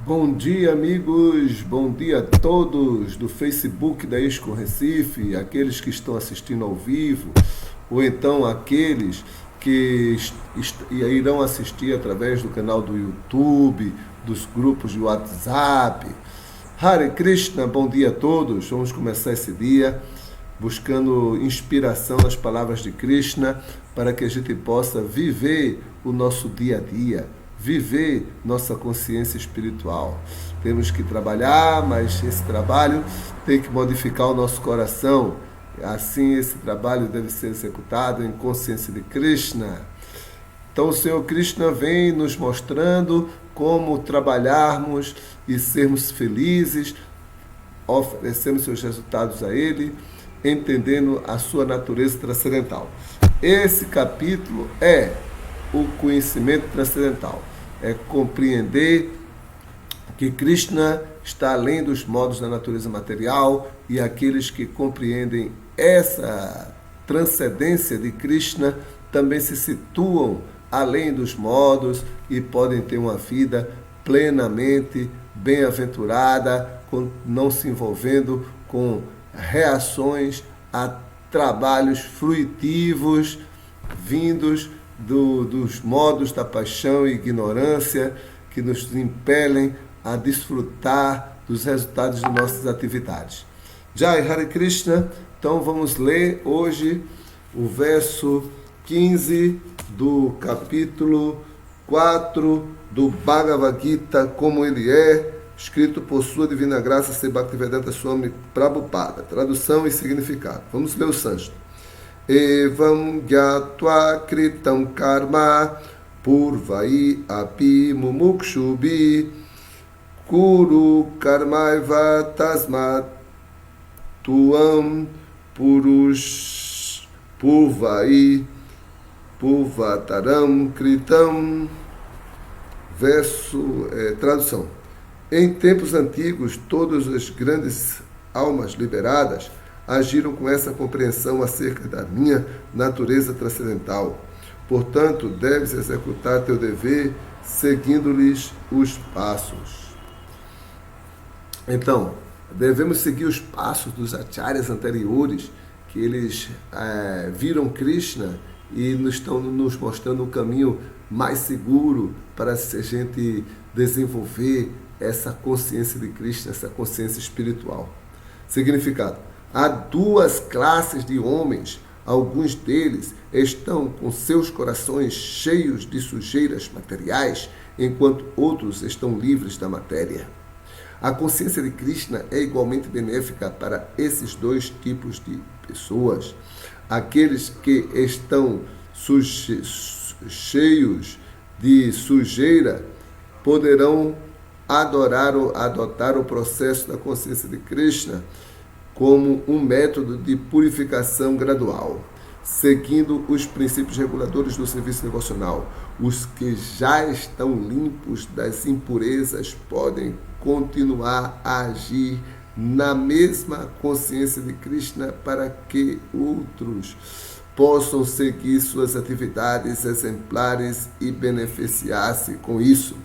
Bom dia, amigos. Bom dia a todos do Facebook da Exco Recife, aqueles que estão assistindo ao vivo, ou então aqueles que irão assistir através do canal do YouTube, dos grupos de WhatsApp. Hare Krishna, bom dia a todos. Vamos começar esse dia buscando inspiração nas palavras de Krishna para que a gente possa viver o nosso dia a dia, viver nossa consciência espiritual. Temos que trabalhar, mas esse trabalho tem que modificar o nosso coração. Assim, esse trabalho deve ser executado em consciência de Krishna. Então, o Senhor Krishna vem nos mostrando como trabalharmos e sermos felizes, oferecendo seus resultados a Ele, entendendo a sua natureza transcendental. Esse capítulo é o conhecimento transcendental. É compreender que Krishna está além dos modos da natureza material, e aqueles que compreendem essa transcendência de Krishna também se situam além dos modos e podem ter uma vida plenamente bem-aventurada, não se envolvendo com reações a trabalhos fruitivos vindos dos modos da paixão e ignorância que nos impelem a desfrutar dos resultados de nossas atividades. Jai Hare Krishna. Então vamos ler hoje o verso 15 do capítulo 4 do Bhagavad Gita, como ele é, escrito por sua divina graça, Sri Bhaktivedanta Swami Prabhupada. Tradução e significado. Vamos ler o sânscrito. Evam gyatva kritam karma purvai api mumukshubhi kuru karmaiva tasmat tuam purush purvai purvataram kritam. Tradução. Em tempos antigos, todas as grandes almas liberadas agiram com essa compreensão acerca da minha natureza transcendental. Portanto, deves executar teu dever seguindo-lhes os passos. Então, devemos seguir os passos dos acharyas anteriores, que eles viram Krishna e estão nos mostrando um caminho mais seguro para a gente desenvolver essa consciência de Krishna, essa consciência espiritual. Significado. Há duas classes de homens. Alguns deles estão com seus corações cheios de sujeiras materiais, enquanto outros estão livres da matéria. A consciência de Krishna é igualmente benéfica para esses dois tipos de pessoas. Aqueles que estão cheios de sujeira poderão adotar o processo da consciência de Krishna como um método de purificação gradual, seguindo os princípios reguladores do serviço devocional. Os que já estão limpos das impurezas podem continuar a agir na mesma consciência de Krishna para que outros possam seguir suas atividades exemplares e beneficiar-se com isso.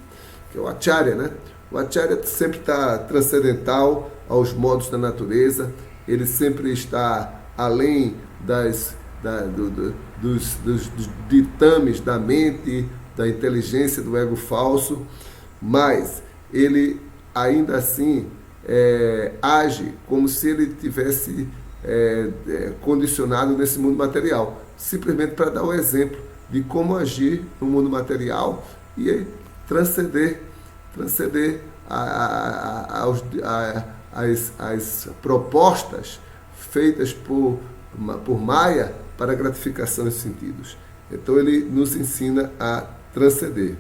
Que é o Acharya, né? O Acharya sempre está transcendental aos modos da natureza, ele sempre está além dos ditames da mente, da inteligência, do ego falso, mas ele ainda assim age como se ele tivesse condicionado nesse mundo material, simplesmente para dar o exemplo de como agir no mundo material e transcender as propostas feitas por Maya para gratificação dos sentidos. Então ele nos ensina a transcender.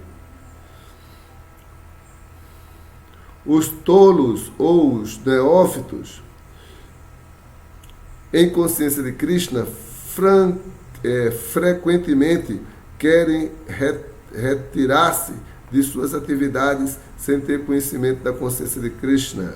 Os tolos ou os neófitos em consciência de Krishna frequentemente querem retirar-se de suas atividades sem ter conhecimento da consciência de Krishna.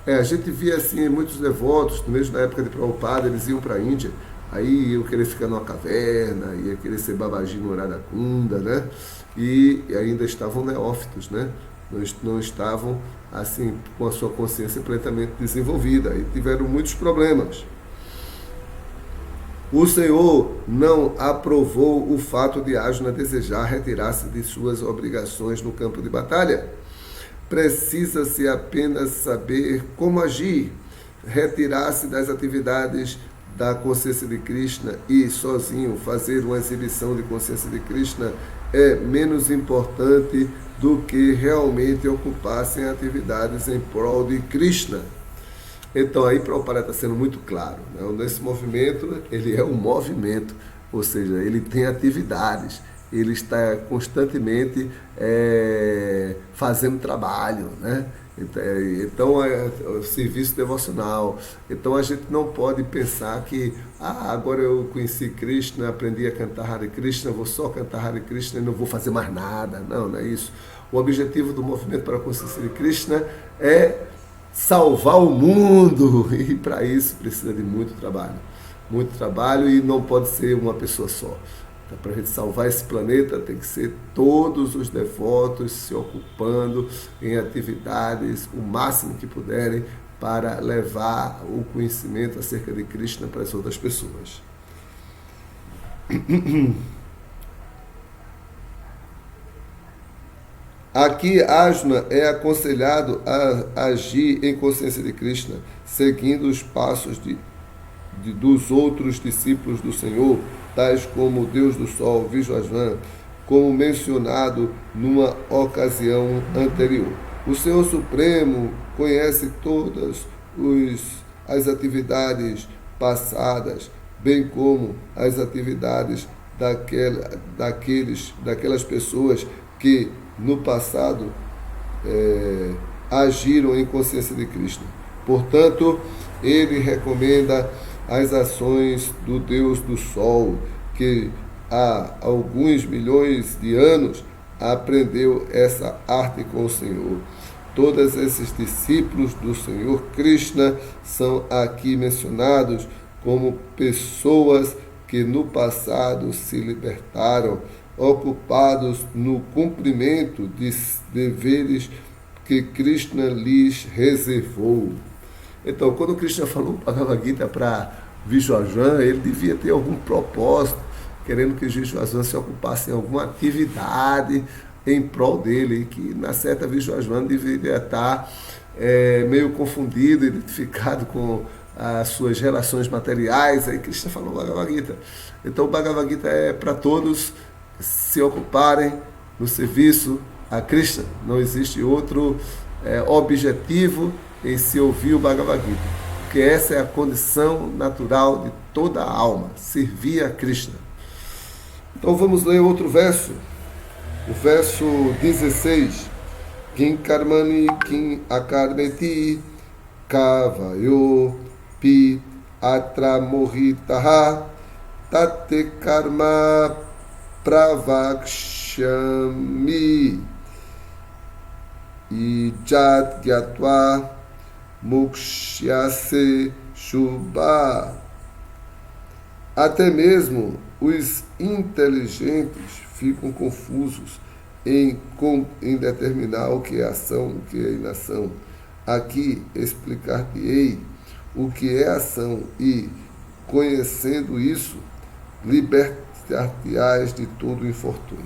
A gente via assim muitos devotos, mesmo na época de Prabhupada, eles iam para a Índia, aí iam querer ficar numa caverna, ia querer ser Babaji no Radha Kunda, né? E ainda estavam neófitos, né? não estavam assim com a sua consciência plenamente desenvolvida e tiveram muitos problemas. O Senhor não aprovou o fato de Ágina desejar retirar-se de suas obrigações no campo de batalha. Precisa-se apenas saber como agir, retirar-se das atividades da consciência de Krishna e sozinho fazer uma exibição de consciência de Krishna é menos importante do que realmente ocupar-se em atividades em prol de Krishna. Então aí Prabhupada está sendo muito claro, né? Nesse movimento, ele é um movimento, ou seja, ele tem atividades, ele está constantemente fazendo trabalho, né? Então é o serviço devocional. Então a gente não pode pensar que agora eu conheci Krishna, aprendi a cantar Hare Krishna, vou só cantar Hare Krishna e não vou fazer mais nada. Não, não é isso. O objetivo do movimento para a consciência de Krishna é salvar o mundo, e para isso precisa de muito trabalho e não pode ser uma pessoa só. Então, para a gente salvar esse planeta, tem que ser todos os devotos se ocupando em atividades o máximo que puderem para levar o conhecimento acerca de Krishna para as outras pessoas. Aqui, Arjuna é aconselhado a agir em consciência de Krishna, seguindo os passos dos outros discípulos do Senhor, tais como o Deus do Sol, Vishwajana, como mencionado numa ocasião anterior. O Senhor Supremo conhece todas as atividades passadas, bem como as atividades daquelas pessoas que no passado agiram em consciência de Krishna. Portanto, ele recomenda as ações do Deus do Sol, que há alguns milhões de anos aprendeu essa arte com o Senhor. Todos esses discípulos do Senhor Krishna são aqui mencionados como pessoas que no passado se libertaram, ocupados no cumprimento de deveres que Krishna lhes reservou. Então, quando Krishna falou o Bhagavad Gita para Vishwajana, ele devia ter algum propósito, querendo que os Vishwajana se ocupassem em alguma atividade em prol dele, que na certa Vishwajana deveria estar meio confundido, identificado com as suas relações materiais. Aí Krishna falou o Bhagavad Gita. Então, o Bhagavad Gita é para todos se ocuparem no serviço a Krishna. Não existe outro objetivo em se ouvir o Bhagavad Gita, porque essa é a condição natural de toda a alma, servir a Krishna. Então vamos ler outro verso, o verso 16. Kim karmani kim akarmeti kavayo pi atramohitaha tate karma pravakshami ijat gyatva mukshyase shubha. Até mesmo os inteligentes ficam confusos em determinar o que é ação, o que é inação. Aqui explicar-te-ei o que é ação e, conhecendo isso, libertar-te-ás de todo infortúnio.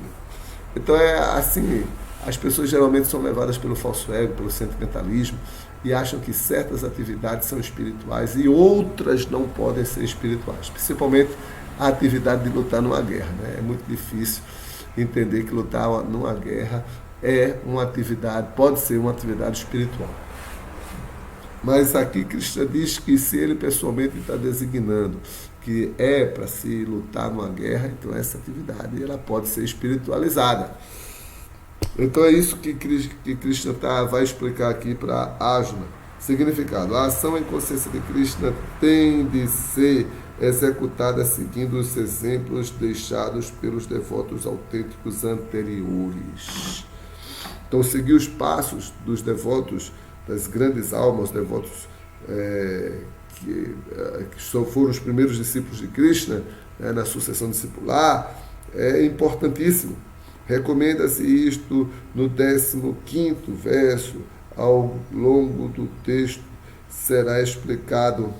Então é assim, as pessoas geralmente são levadas pelo falso ego, pelo sentimentalismo, e acham que certas atividades são espirituais e outras não podem ser espirituais, principalmente a atividade de lutar numa guerra, né? É muito difícil entender que lutar numa guerra é uma atividade, pode ser uma atividade espiritual. Mas aqui Krishna diz que se ele pessoalmente está designando que é para se lutar numa guerra, então essa atividade ela pode ser espiritualizada. Então é isso que Krishna vai explicar aqui para Arjuna. Significado: a ação em consciência de Krishna tem de ser executada seguindo os exemplos deixados pelos devotos autênticos anteriores. Então, seguir os passos dos devotos, das grandes almas, os devotos que foram os primeiros discípulos de Krishna, na sucessão discipular, é importantíssimo. Recomenda-se isto no 15º verso. Ao longo do texto será explicado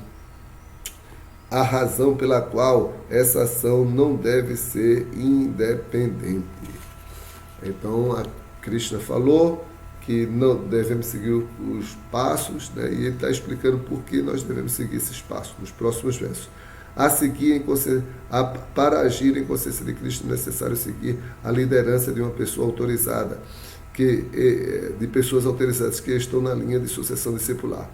a razão pela qual essa ação não deve ser independente. Então, a Krishna falou que não devemos seguir os passos, né? E ele está explicando por que nós devemos seguir esses passos nos próximos versos. Para agir em consciência de Cristo é necessário seguir a liderança de uma pessoa autorizada, de pessoas autorizadas que estão na linha de sucessão discipular.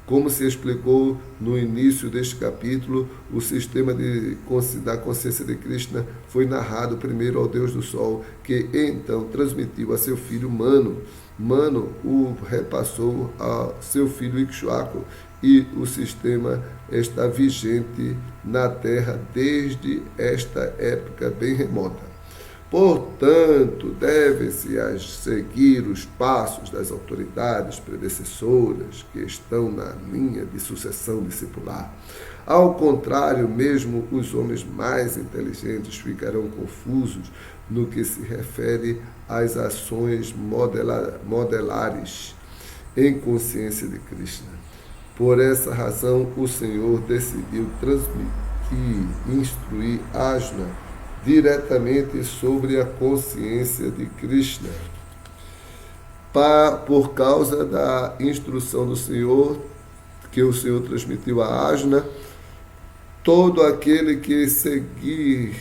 Como se explicou no início deste capítulo, o sistema da consciência de Krishna foi narrado primeiro ao Deus do Sol, que então transmitiu a seu filho Manu. Manu o repassou a seu filho Ikshvaku, e o sistema está vigente na Terra desde esta época bem remota. Portanto, deve-se seguir os passos das autoridades predecessoras que estão na linha de sucessão discipular. Ao contrário, mesmo os homens mais inteligentes ficarão confusos no que se refere às ações modelares em consciência de Krishna. Por essa razão, o Senhor decidiu transmitir, instruir Arjuna diretamente sobre a consciência de Krishna. Por causa da instrução do Senhor, que o Senhor transmitiu a Arjuna, todo aquele que seguir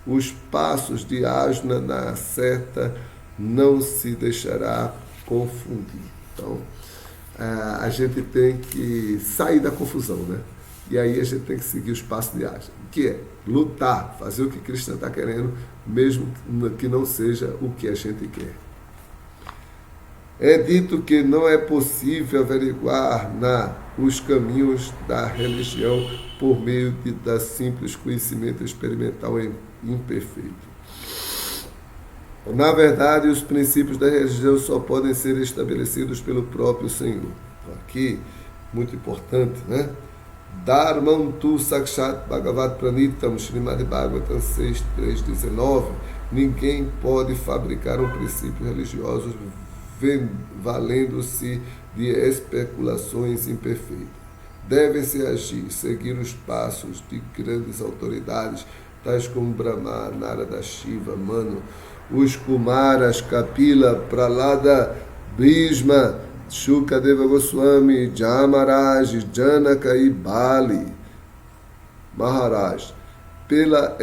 os passos de Arjuna na seta não se deixará confundir. Então, a gente tem que sair da confusão, né? E aí a gente tem que seguir os passos de Arjuna, que é lutar, fazer o que Krishna está querendo, mesmo que não seja o que a gente quer. É dito que não é possível averiguar os caminhos da religião por meio da simples conhecimento experimental imperfeito. Na verdade, os princípios da religião só podem ser estabelecidos pelo próprio Senhor. Aqui, muito importante, né? Dharmam tu sakshat bhagavat pranitam Srimad Bhagavatam 6.3.19. Ninguém pode fabricar um princípio religioso valendo-se de especulações imperfeitas. Devem-se agir, seguir os passos de grandes autoridades, tais como Brahma, Narada, Shiva, Manu, os Kumaras, Kapila, Pralada, Bhishma, Shukadeva Goswami, Jamaraj, Janaka e Bali Maharaj. Pela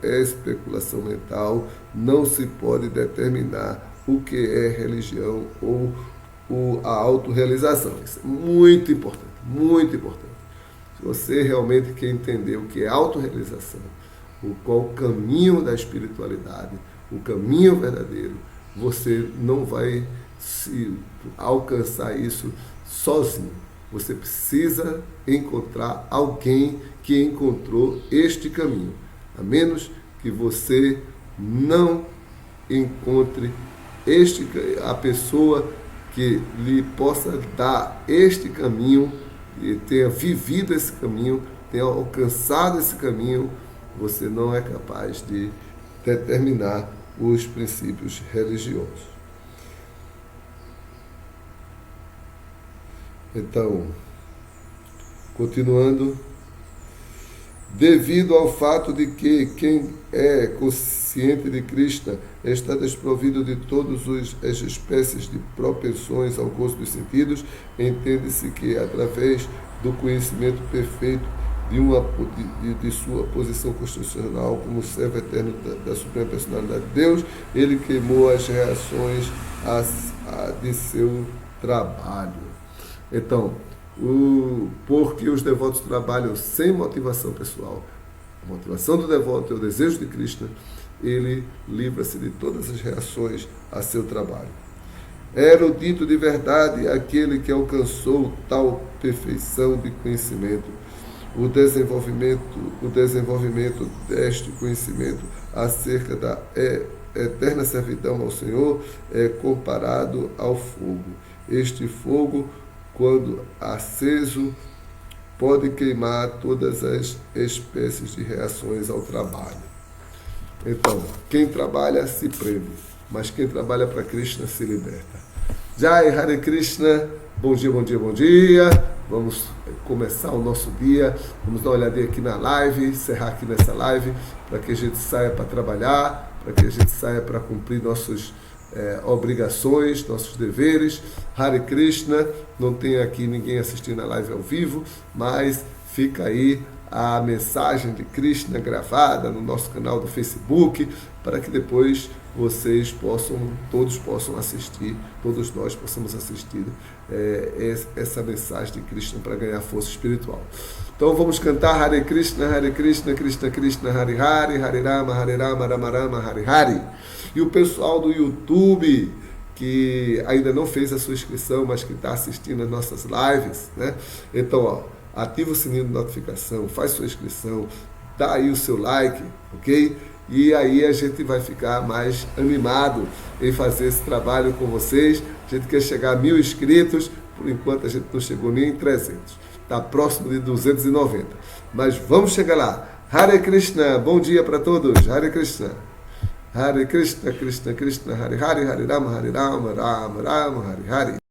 especulação mental, não se pode determinar o que é religião ou a autorrealização. Isso é muito importante, muito importante. Se você realmente quer entender o que é autorrealização, qual o caminho da espiritualidade, o caminho verdadeiro, você não vai se alcançar isso sozinho. Você precisa encontrar alguém que encontrou este caminho. A menos que você não encontre a pessoa que lhe possa dar este caminho, e tenha vivido esse caminho, tenha alcançado esse caminho, você não é capaz de determinar os princípios religiosos. Então, continuando, devido ao fato de que quem é consciente de Krishna está desprovido de todas as espécies de propensões ao gozo dos sentidos, entende-se que, através do conhecimento perfeito de sua posição constitucional como servo eterno da Suprema Personalidade de Deus, ele queimou as reações de seu trabalho. Então, porque os devotos trabalham sem motivação pessoal, a motivação do devoto é o desejo de Krishna, ele livra-se de todas as reações a seu trabalho. Erudito de verdade aquele que alcançou tal perfeição de conhecimento. O desenvolvimento deste conhecimento acerca da eterna servidão ao Senhor é comparado ao fogo. Este fogo, quando aceso, pode queimar todas as espécies de reações ao trabalho. Então, quem trabalha se prende, mas quem trabalha para Krishna se liberta. Jai Hare Krishna, bom dia, bom dia, bom dia. Vamos começar o nosso dia. Vamos dar uma olhadinha aqui na live, encerrar aqui nessa live, para que a gente saia para trabalhar, para que a gente saia para cumprir nossas obrigações, nossos deveres. Hare Krishna, não tem aqui ninguém assistindo a live ao vivo, mas fica aí a mensagem de Krishna gravada no nosso canal do Facebook, para que depois todos possam assistir, todos nós possamos assistir essa mensagem de Krishna para ganhar força espiritual. Então vamos cantar Hare Krishna, Krishna Krishna, Hare Hare, Hare Rama, Rama Rama, Hare Hare. E o pessoal do YouTube, que ainda não fez a sua inscrição, mas que está assistindo as nossas lives, né? Então, ativa o sininho de notificação, faz sua inscrição, dá aí o seu like, ok? E aí a gente vai ficar mais animado em fazer esse trabalho com vocês. A gente quer chegar a 1000 inscritos, por enquanto a gente não chegou nem em 300. Está próximo de 290. Mas vamos chegar lá. Hare Krishna, bom dia para todos. Hare Krishna. Hare Krishna, Krishna Krishna, Hare Hare, Hare Rama, Rama Rama, Hare Hare.